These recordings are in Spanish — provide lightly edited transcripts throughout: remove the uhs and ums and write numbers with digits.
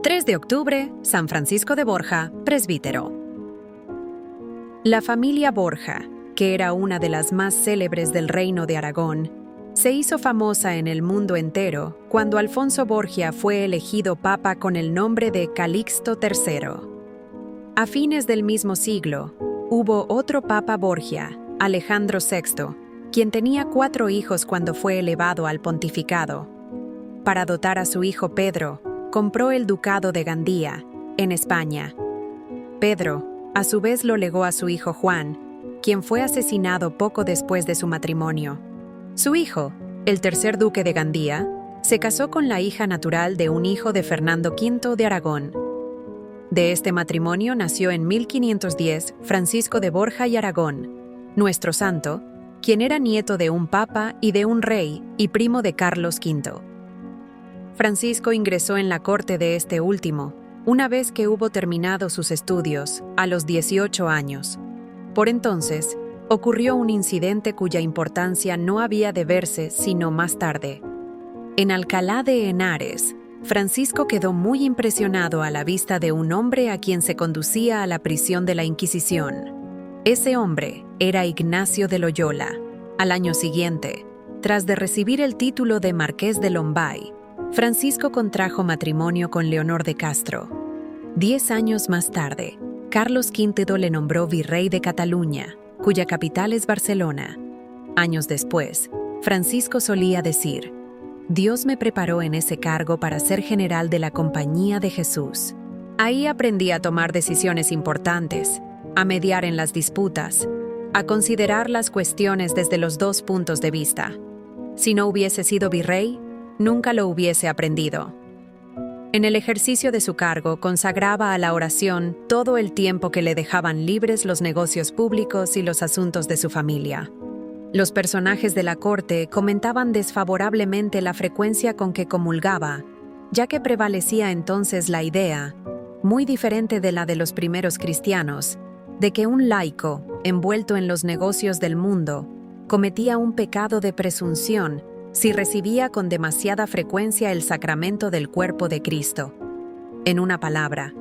3 de octubre, San Francisco de Borja, presbítero. La familia Borja, que era una de las más célebres del Reino de Aragón, se hizo famosa en el mundo entero cuando Alfonso Borgia fue elegido papa con el nombre de Calixto III. A fines del mismo siglo, hubo otro papa Borgia, Alejandro VI, quien tenía 4 hijos cuando fue elevado al pontificado. Para dotar a su hijo Pedro, compró el ducado de Gandía, en España. Pedro, a su vez, lo legó a su hijo Juan, quien fue asesinado poco después de su matrimonio. Su hijo, el tercer duque de Gandía, se casó con la hija natural de un hijo de Fernando V de Aragón. De este matrimonio nació en 1510 Francisco de Borja y Aragón, nuestro santo, quien era nieto de un papa y de un rey y primo de Carlos V. Francisco ingresó en la corte de este último, una vez que hubo terminado sus estudios, a los 18 años. Por entonces, ocurrió un incidente cuya importancia no había de verse sino más tarde. En Alcalá de Henares, Francisco quedó muy impresionado a la vista de un hombre a quien se conducía a la prisión de la Inquisición. Ese hombre era Ignacio de Loyola. Al año siguiente, tras de recibir el título de Marqués de Lombay, Francisco contrajo matrimonio con Leonor de Castro. 10 años más tarde, Carlos V le nombró virrey de Cataluña, cuya capital es Barcelona. Años después, Francisco solía decir: Dios me preparó en ese cargo para ser general de la Compañía de Jesús. Ahí aprendí a tomar decisiones importantes, a mediar en las disputas, a considerar las cuestiones desde los 2 puntos de vista. Si no hubiese sido virrey, nunca lo hubiese aprendido. En el ejercicio de su cargo consagraba a la oración todo el tiempo que le dejaban libres los negocios públicos y los asuntos de su familia. Los personajes de la corte comentaban desfavorablemente la frecuencia con que comulgaba, ya que prevalecía entonces la idea, muy diferente de la de los primeros cristianos, de que un laico, envuelto en los negocios del mundo, cometía un pecado de presunción si recibía con demasiada frecuencia el sacramento del cuerpo de Cristo. En una palabra,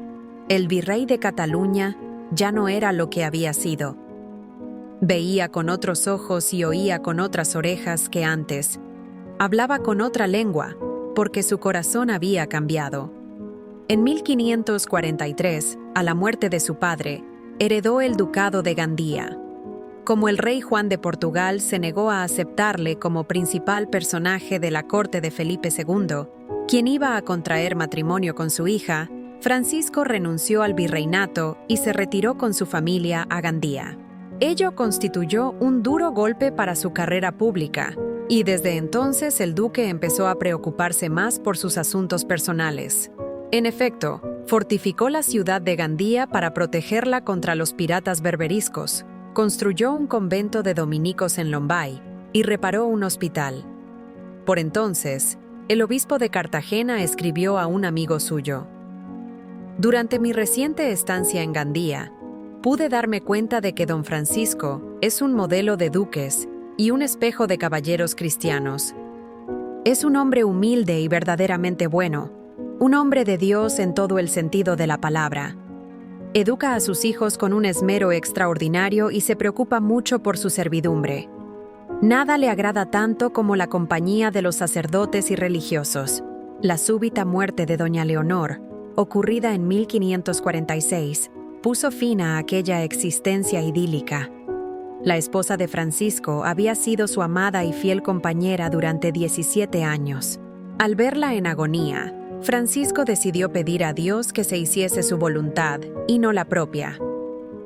el virrey de Cataluña ya no era lo que había sido. Veía con otros ojos y oía con otras orejas que antes. Hablaba con otra lengua, porque su corazón había cambiado. En 1543, a la muerte de su padre, heredó el ducado de Gandía. Como el rey Juan de Portugal se negó a aceptarle como principal personaje de la corte de Felipe II, quien iba a contraer matrimonio con su hija, Francisco renunció al virreinato y se retiró con su familia a Gandía. Ello constituyó un duro golpe para su carrera pública, y desde entonces el duque empezó a preocuparse más por sus asuntos personales. En efecto, fortificó la ciudad de Gandía para protegerla contra los piratas berberiscos, construyó un convento de dominicos en Lombay y reparó un hospital. Por entonces, el obispo de Cartagena escribió a un amigo suyo: «Durante mi reciente estancia en Gandía, pude darme cuenta de que don Francisco es un modelo de duques y un espejo de caballeros cristianos. Es un hombre humilde y verdaderamente bueno, un hombre de Dios en todo el sentido de la palabra. Educa a sus hijos con un esmero extraordinario y se preocupa mucho por su servidumbre. Nada le agrada tanto como la compañía de los sacerdotes y religiosos. La súbita muerte de doña Leonor, ocurrida en 1546, puso fin a aquella existencia idílica. La esposa de Francisco había sido su amada y fiel compañera durante 17 años. Al verla en agonía, Francisco decidió pedir a Dios que se hiciese su voluntad y no la propia.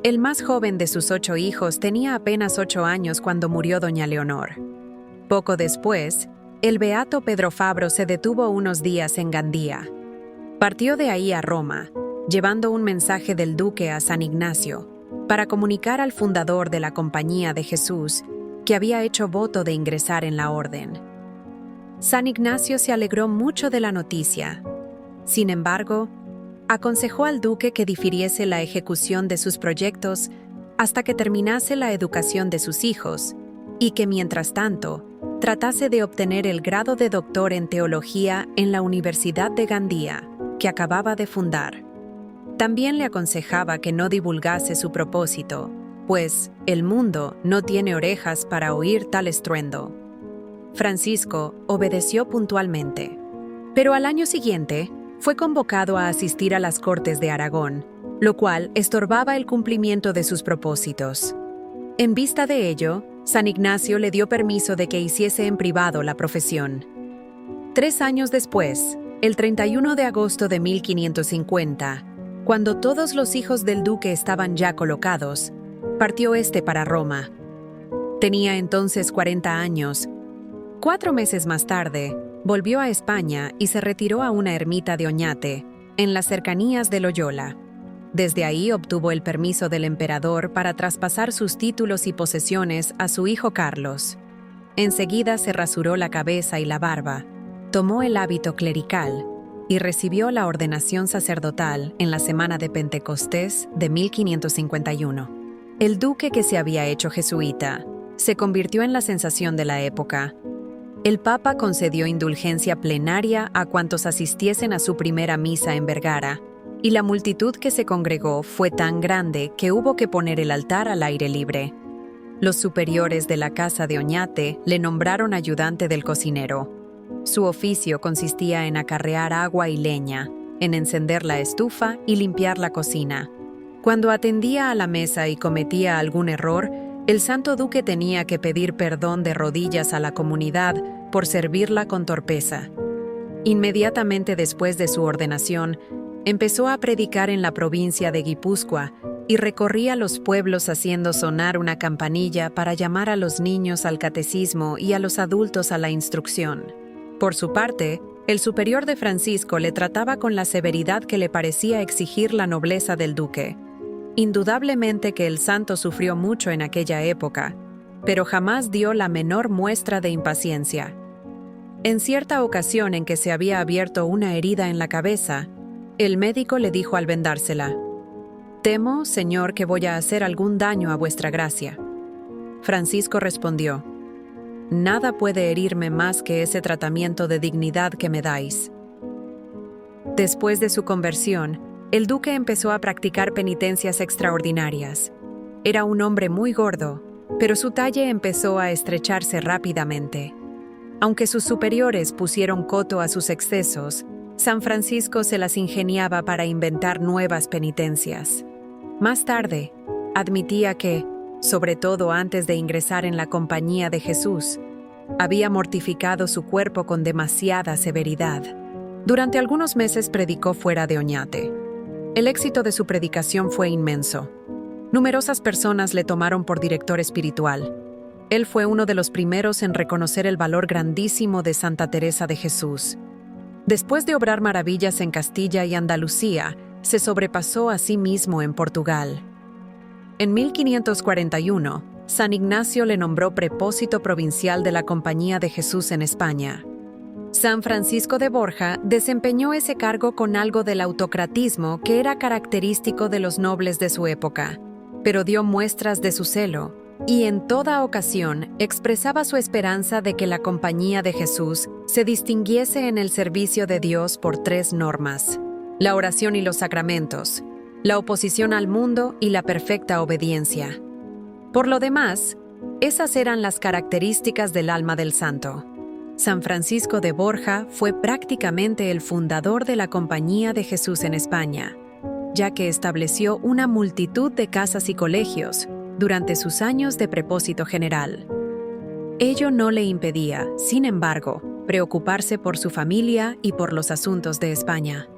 El más joven de sus 8 hijos tenía apenas 8 años cuando murió doña Leonor. Poco después, el beato Pedro Fabro se detuvo unos días en Gandía. Partió de ahí a Roma, llevando un mensaje del duque a San Ignacio, para comunicar al fundador de la Compañía de Jesús que había hecho voto de ingresar en la orden. San Ignacio se alegró mucho de la noticia. Sin embargo, aconsejó al duque que difiriese la ejecución de sus proyectos hasta que terminase la educación de sus hijos y que, mientras tanto, tratase de obtener el grado de doctor en teología en la Universidad de Gandía. que acababa de fundar. También le aconsejaba que no divulgase su propósito, pues el mundo no tiene orejas para oír tal estruendo. Francisco obedeció puntualmente, pero al año siguiente fue convocado a asistir a las Cortes de Aragón, lo cual estorbaba el cumplimiento de sus propósitos. En vista de ello, San Ignacio le dio permiso de que hiciese en privado la profesión. 3 años después, el 31 de agosto de 1550, cuando todos los hijos del duque estaban ya colocados, partió este para Roma. Tenía entonces 40 años. 4 meses más tarde, volvió a España y se retiró a una ermita de Oñate, en las cercanías de Loyola. Desde ahí obtuvo el permiso del emperador para traspasar sus títulos y posesiones a su hijo Carlos. Enseguida se rasuró la cabeza y la barba, tomó el hábito clerical y recibió la ordenación sacerdotal en la semana de Pentecostés de 1551. El duque, que se había hecho jesuita, se convirtió en la sensación de la época. El Papa concedió indulgencia plenaria a cuantos asistiesen a su primera misa en Vergara, y la multitud que se congregó fue tan grande que hubo que poner el altar al aire libre. Los superiores de la casa de Oñate le nombraron ayudante del cocinero. Su oficio consistía en acarrear agua y leña, en encender la estufa y limpiar la cocina. Cuando atendía a la mesa y cometía algún error, el santo duque tenía que pedir perdón de rodillas a la comunidad por servirla con torpeza. Inmediatamente después de su ordenación, empezó a predicar en la provincia de Guipúzcoa y recorría los pueblos haciendo sonar una campanilla para llamar a los niños al catecismo y a los adultos a la instrucción. Por su parte, el superior de Francisco le trataba con la severidad que le parecía exigir la nobleza del duque. Indudablemente que el santo sufrió mucho en aquella época, pero jamás dio la menor muestra de impaciencia. En cierta ocasión en que se había abierto una herida en la cabeza, el médico le dijo al vendársela: «Temo, señor, que voy a hacer algún daño a vuestra gracia». Francisco respondió: «Nada puede herirme más que ese tratamiento de dignidad que me dais». Después de su conversión, el duque empezó a practicar penitencias extraordinarias. Era un hombre muy gordo, pero su talle empezó a estrecharse rápidamente. Aunque sus superiores pusieron coto a sus excesos, San Francisco se las ingeniaba para inventar nuevas penitencias. Más tarde, admitía que, sobre todo antes de ingresar en la compañía de Jesús, había mortificado su cuerpo con demasiada severidad. Durante algunos meses predicó fuera de Oñate. El éxito de su predicación fue inmenso. Numerosas personas le tomaron por director espiritual. Él fue uno de los primeros en reconocer el valor grandísimo de Santa Teresa de Jesús. Después de obrar maravillas en Castilla y Andalucía, se sobrepasó a sí mismo en Portugal. En 1541, San Ignacio le nombró prepósito provincial de la Compañía de Jesús en España. San Francisco de Borja desempeñó ese cargo con algo del autocratismo que era característico de los nobles de su época, pero dio muestras de su celo, y en toda ocasión expresaba su esperanza de que la Compañía de Jesús se distinguiese en el servicio de Dios por 3 normas: la oración y los sacramentos, la oposición al mundo y la perfecta obediencia. Por lo demás, esas eran las características del alma del santo. San Francisco de Borja fue prácticamente el fundador de la Compañía de Jesús en España, ya que estableció una multitud de casas y colegios durante sus años de prepósito general. Ello no le impedía, sin embargo, preocuparse por su familia y por los asuntos de España.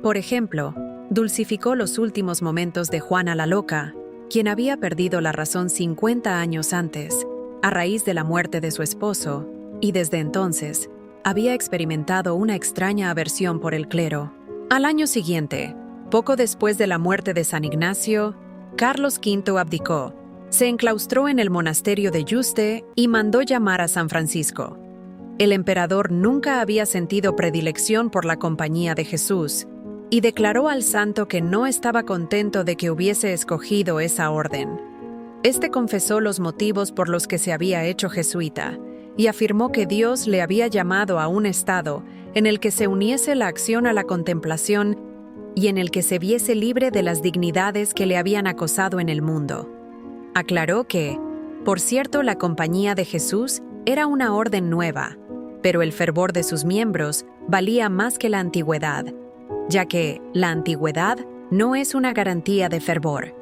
Por ejemplo, dulcificó los últimos momentos de Juana la Loca, quien había perdido la razón 50 años antes, a raíz de la muerte de su esposo, y desde entonces había experimentado una extraña aversión por el clero. Al año siguiente, poco después de la muerte de San Ignacio, Carlos V abdicó, se enclaustró en el monasterio de Yuste y mandó llamar a San Francisco. El emperador nunca había sentido predilección por la Compañía de Jesús y declaró al santo que no estaba contento de que hubiese escogido esa orden. Este confesó los motivos por los que se había hecho jesuita y afirmó que Dios le había llamado a un estado en el que se uniese la acción a la contemplación y en el que se viese libre de las dignidades que le habían acosado en el mundo. Aclaró que, por cierto, la Compañía de Jesús era una orden nueva, pero el fervor de sus miembros valía más que la antigüedad, ya que la antigüedad no es una garantía de fervor.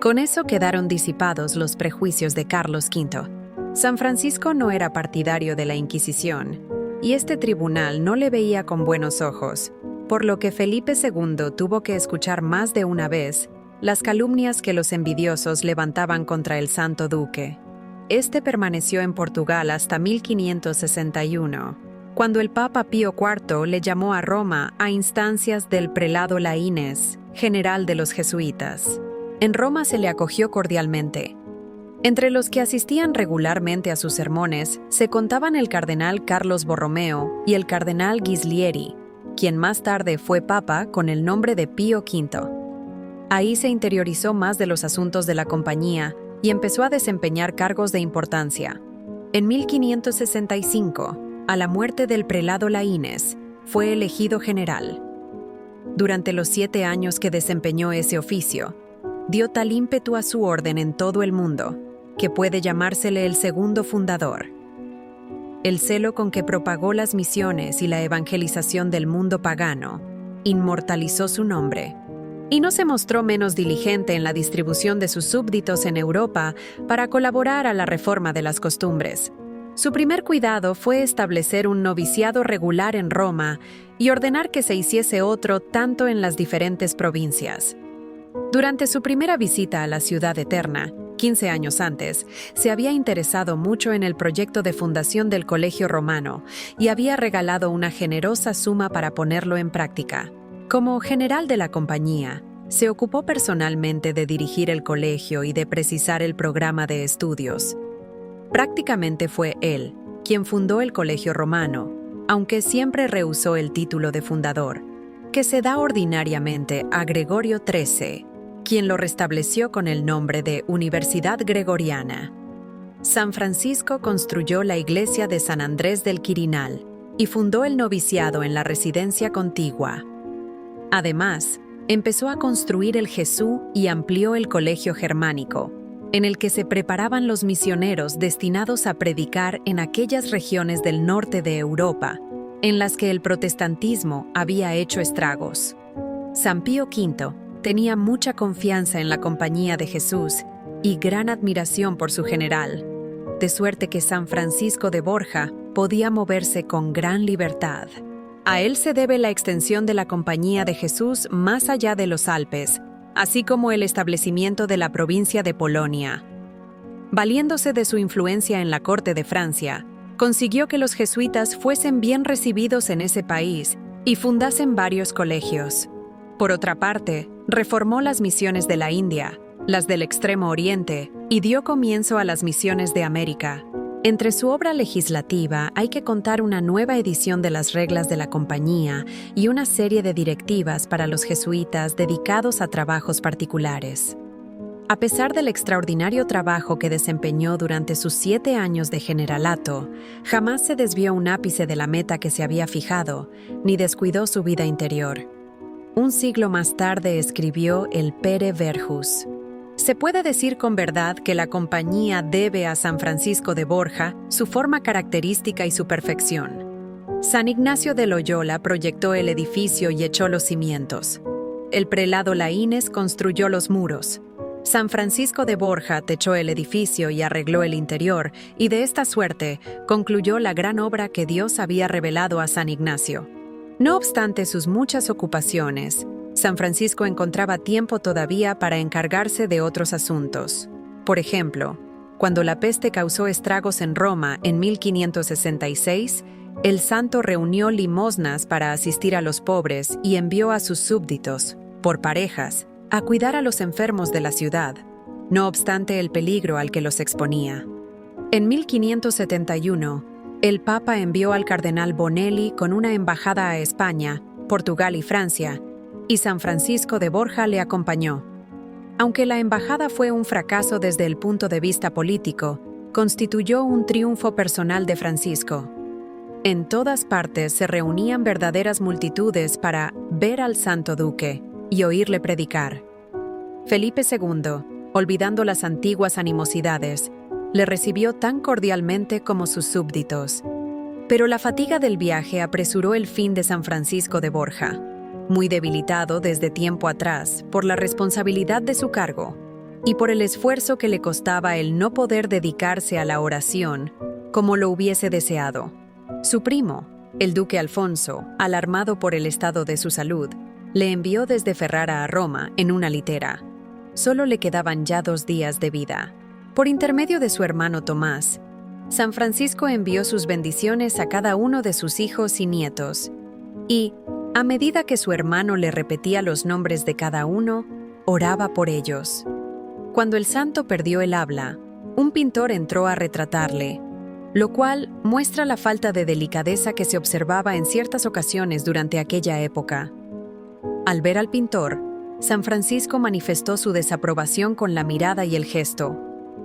Con eso quedaron disipados los prejuicios de Carlos V. San Francisco no era partidario de la Inquisición, y este tribunal no le veía con buenos ojos, por lo que Felipe II tuvo que escuchar más de una vez las calumnias que los envidiosos levantaban contra el Santo Duque. Este permaneció en Portugal hasta 1561, cuando el Papa Pío IV le llamó a Roma a instancias del prelado Laínez, general de los jesuitas. En Roma se le acogió cordialmente. Entre los que asistían regularmente a sus sermones se contaban el cardenal Carlos Borromeo y el cardenal Ghislieri, quien más tarde fue papa con el nombre de Pío V. Ahí se interiorizó más de los asuntos de la compañía y empezó a desempeñar cargos de importancia. En 1565, a la muerte del prelado Laínez, fue elegido general. Durante los 7 años que desempeñó ese oficio, dio tal ímpetu a su orden en todo el mundo, que puede llamársele el segundo fundador. El celo con que propagó las misiones y la evangelización del mundo pagano inmortalizó su nombre, y no se mostró menos diligente en la distribución de sus súbditos en Europa para colaborar a la reforma de las costumbres. Su primer cuidado fue establecer un noviciado regular en Roma y ordenar que se hiciese otro tanto en las diferentes provincias. Durante su primera visita a la Ciudad Eterna, 15 años antes, se había interesado mucho en el proyecto de fundación del Colegio Romano y había regalado una generosa suma para ponerlo en práctica. Como general de la compañía, se ocupó personalmente de dirigir el colegio y de precisar el programa de estudios. Prácticamente fue él quien fundó el Colegio Romano, aunque siempre rehusó el título de fundador, que se da ordinariamente a Gregorio XIII, quien lo restableció con el nombre de Universidad Gregoriana. San Francisco construyó la iglesia de San Andrés del Quirinal y fundó el noviciado en la residencia contigua. Además, empezó a construir el Jesús y amplió el Colegio Germánico, en el que se preparaban los misioneros destinados a predicar en aquellas regiones del norte de Europa, en las que el protestantismo había hecho estragos. San Pío V tenía mucha confianza en la Compañía de Jesús y gran admiración por su general, de suerte que San Francisco de Borja podía moverse con gran libertad. A él se debe la extensión de la Compañía de Jesús más allá de los Alpes, así como el establecimiento de la provincia de Polonia. Valiéndose de su influencia en la corte de Francia, consiguió que los jesuitas fuesen bien recibidos en ese país y fundasen varios colegios. Por otra parte, reformó las misiones de la India, las del Extremo Oriente, y dio comienzo a las misiones de América. Entre su obra legislativa hay que contar una nueva edición de las reglas de la compañía y una serie de directivas para los jesuitas dedicados a trabajos particulares. A pesar del extraordinario trabajo que desempeñó durante sus 7 años de generalato, jamás se desvió un ápice de la meta que se había fijado, ni descuidó su vida interior. Un siglo más tarde escribió el Pere Verjus. Se puede decir con verdad que la compañía debe a San Francisco de Borja su forma característica y su perfección. San Ignacio de Loyola proyectó el edificio y echó los cimientos. El prelado Laínez construyó los muros. San Francisco de Borja techó el edificio y arregló el interior, y de esta suerte concluyó la gran obra que Dios había revelado a San Ignacio. No obstante sus muchas ocupaciones, San Francisco encontraba tiempo todavía para encargarse de otros asuntos. Por ejemplo, cuando la peste causó estragos en Roma en 1566, el santo reunió limosnas para asistir a los pobres y envió a sus súbditos, por parejas, a cuidar a los enfermos de la ciudad, no obstante el peligro al que los exponía. En 1571, el Papa envió al cardenal Bonelli con una embajada a España, Portugal y Francia, y San Francisco de Borja le acompañó. Aunque la embajada fue un fracaso desde el punto de vista político, constituyó un triunfo personal de Francisco. En todas partes se reunían verdaderas multitudes para ver al Santo Duque y oírle predicar. Felipe II, olvidando las antiguas animosidades, le recibió tan cordialmente como sus súbditos. Pero la fatiga del viaje apresuró el fin de San Francisco de Borja, muy debilitado desde tiempo atrás por la responsabilidad de su cargo y por el esfuerzo que le costaba el no poder dedicarse a la oración como lo hubiese deseado. Su primo, el duque Alfonso, alarmado por el estado de su salud, le envió desde Ferrara a Roma en una litera. Solo le quedaban ya 2 días de vida. Por intermedio de su hermano Tomás, San Francisco envió sus bendiciones a cada uno de sus hijos y nietos, y, a medida que su hermano le repetía los nombres de cada uno, oraba por ellos. Cuando el santo perdió el habla, un pintor entró a retratarle, lo cual muestra la falta de delicadeza que se observaba en ciertas ocasiones durante aquella época. Al ver al pintor, San Francisco manifestó su desaprobación con la mirada y el gesto,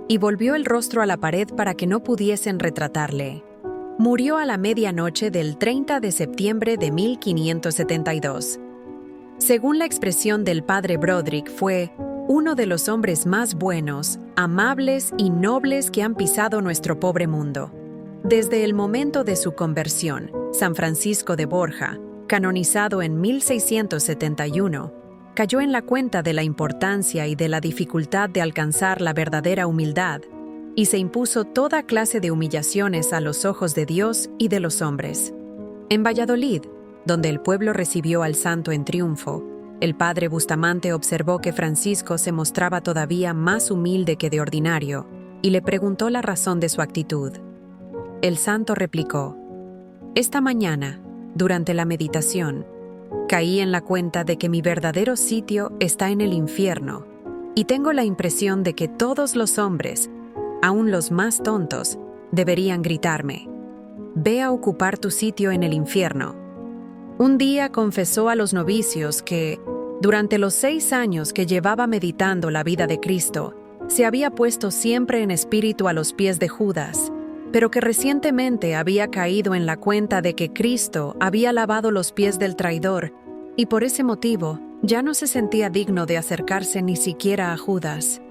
y volvió el rostro a la pared para que no pudiesen retratarle. Murió a la medianoche del 30 de septiembre de 1572. Según la expresión del padre Broderick, fue uno de los hombres más buenos, amables y nobles que han pisado nuestro pobre mundo. Desde el momento de su conversión, San Francisco de Borja, canonizado en 1671, cayó en la cuenta de la importancia y de la dificultad de alcanzar la verdadera humildad, y se impuso toda clase de humillaciones a los ojos de Dios y de los hombres. En Valladolid, donde el pueblo recibió al santo en triunfo, el padre Bustamante observó que Francisco se mostraba todavía más humilde que de ordinario y le preguntó la razón de su actitud. El santo replicó: «Esta mañana, durante la meditación, caí en la cuenta de que mi verdadero sitio está en el infierno y tengo la impresión de que todos los hombres, aun los más tontos, deberían gritarme: «Ve a ocupar tu sitio en el infierno». Un día confesó a los novicios que, durante los 6 años que llevaba meditando la vida de Cristo, se había puesto siempre en espíritu a los pies de Judas, pero que recientemente había caído en la cuenta de que Cristo había lavado los pies del traidor y por ese motivo ya no se sentía digno de acercarse ni siquiera a Judas.